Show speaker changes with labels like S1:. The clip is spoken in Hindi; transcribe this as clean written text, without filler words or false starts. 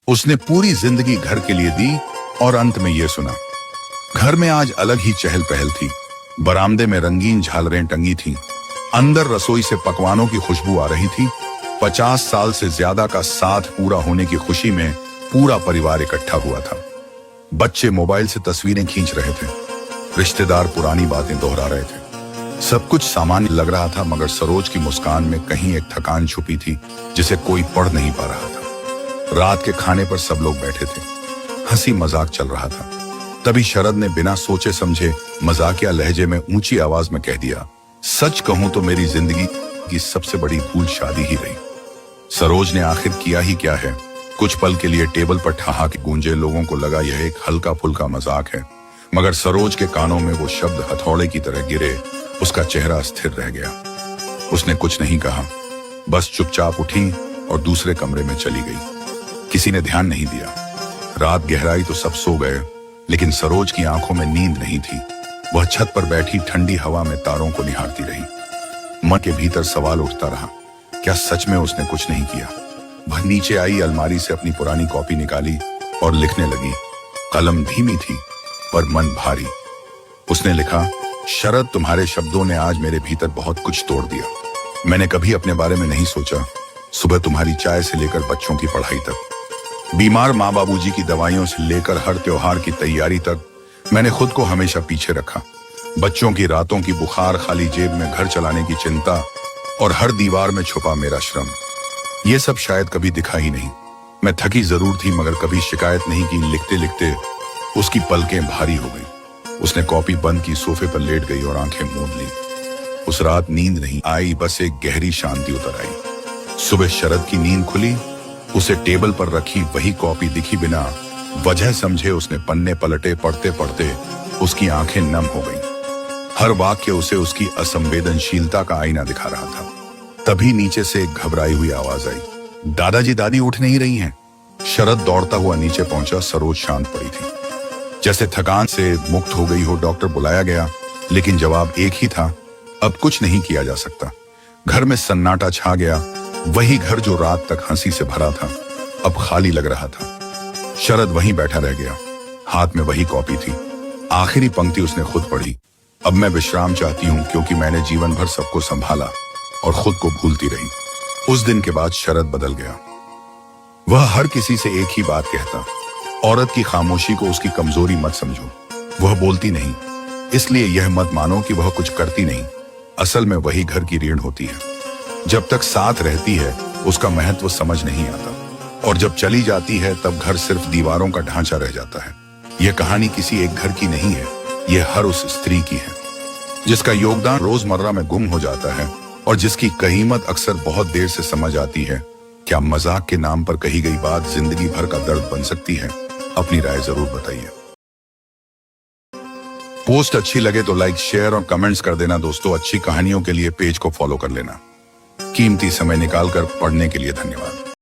S1: उसने पूरी जिंदगी घर के लिए दी और अंत में यह सुना। घर में आज अलग ही चहल पहल थी। बरामदे में रंगीन झालरें टंगी थीं। अंदर रसोई से पकवानों की खुशबू आ रही थी। 50 साल से ज्यादा का साथ पूरा होने की खुशी में पूरा परिवार इकट्ठा हुआ था। बच्चे मोबाइल से तस्वीरें खींच रहे थे। रिश्तेदार पुरानी बातें दोहरा रहे थे। सब कुछ सामान्य लग रहा था, मगर सरोज की मुस्कान में कहीं एक थकान छुपी थी जिसे कोई पढ़ नहीं पा रहा था। रात के खाने पर सब लोग बैठे थे। हंसी मजाक चल रहा था। तभी शरद ने बिना सोचे समझे मजाकिया लहजे में ऊंची आवाज में कह दिया, सच कहूं तो मेरी जिंदगी की सबसे बड़ी भूल शादी ही रही। सरोज ने आखिर किया ही क्या है। कुछ पल के लिए टेबल पर ठहाके गूंजे। लोगों को लगा यह एक हल्का फुल्का मजाक है, मगर सरोज के कानों में वो शब्द हथौड़े की तरह गिरे। उसका चेहरा स्थिर रह गया। उसने कुछ नहीं कहा, बस चुपचाप उठी और दूसरे कमरे में चली गई। किसी ने ध्यान नहीं दिया। रात गहराई तो सब सो गए, लेकिन सरोज की आंखों में नींद नहीं थी। वह छत पर बैठी ठंडी हवा में तारों को निहारती रही। मन के भीतर सवाल उठता रहा, क्या सच में उसने कुछ नहीं किया? वह नीचे आई, अलमारी से अपनी पुरानी कॉपी निकाली और लिखने लगी। कलम धीमी थी पर मन भारी। उसने लिखा, शरद, तुम्हारे शब्दों ने आज मेरे भीतर बहुत कुछ तोड़ दिया। मैंने कभी अपने बारे में नहीं सोचा। सुबह तुम्हारी चाय से लेकर बच्चों की पढ़ाई तक, बीमार माँ बाबूजी की दवाइयों से लेकर हर त्योहार की तैयारी तक, मैंने खुद को हमेशा पीछे रखा। बच्चों की रातों की बुखार, खाली जेब में घर चलाने की चिंता और हर दीवार में छुपा मेरा श्रम, ये सब शायद कभी दिखा ही नहीं। मैं थकी जरूर थी, मगर कभी शिकायत नहीं की। लिखते लिखते उसकी पलकें भारी हो गई। उसने कॉपी बंद की, सोफे पर लेट गई और आंखें मूंद ली। उस रात नींद नहीं आई, बस एक गहरी शांति उतर आई। सुबह शरद की नींद खुली। उसे टेबल पर रखी वही कॉपी दिखी। बिना वजह समझे उसने पन्ने पलटे। पढ़ते पढ़ते उसकी आंखें नम हो गईं। हर वाक्य उसे उसकी असंवेदनशीलता का आईना दिखा रहा था। तभी नीचे से एक घबराई हुई आवाज आई, दादाजी, दादी उठ नहीं रही हैं। शरद दौड़ता हुआ नीचे पहुंचा। सरोज शांत पड़ी थी, जैसे थकान से मुक्त हो गई हो। डॉक्टर बुलाया गया, लेकिन जवाब एक ही था, अब कुछ नहीं किया जा सकता। घर में सन्नाटा छा गया। वही घर जो रात तक हंसी से भरा था, अब खाली लग रहा था। शरद वहीं बैठा रह गया। हाथ में वही कॉपी थी। आखिरी पंक्ति उसने खुद पढ़ी, अब मैं विश्राम चाहती हूँ, क्योंकि मैंने जीवन भर सबको संभाला और खुद को भूलती रही। उस दिन के बाद शरद बदल गया। वह हर किसी से एक ही बात कहता, औरत की खामोशी को उसकी कमजोरी मत समझो। वह बोलती नहीं, इसलिए यह मत मानो कि वह कुछ करती नहीं। असल में वही घर की रीढ़ होती है। जब तक साथ रहती है उसका महत्व समझ नहीं आता, और जब चली जाती है तब घर सिर्फ दीवारों का ढांचा रह जाता है। यह कहानी किसी एक घर की नहीं है, यह हर उस स्त्री की है जिसका योगदान रोजमर्रा में गुम हो जाता है और जिसकी कीमत अक्सर बहुत देर से समझ आती है। क्या मजाक के नाम पर कही गई बात जिंदगी भर का दर्द बन सकती है? अपनी राय जरूर बताइए। पोस्ट अच्छी लगे तो लाइक, शेयर और कमेंट्स कर देना दोस्तों। अच्छी कहानियों के लिए पेज को फॉलो कर लेना। कीमती समय निकालकर पढ़ने के लिए धन्यवाद।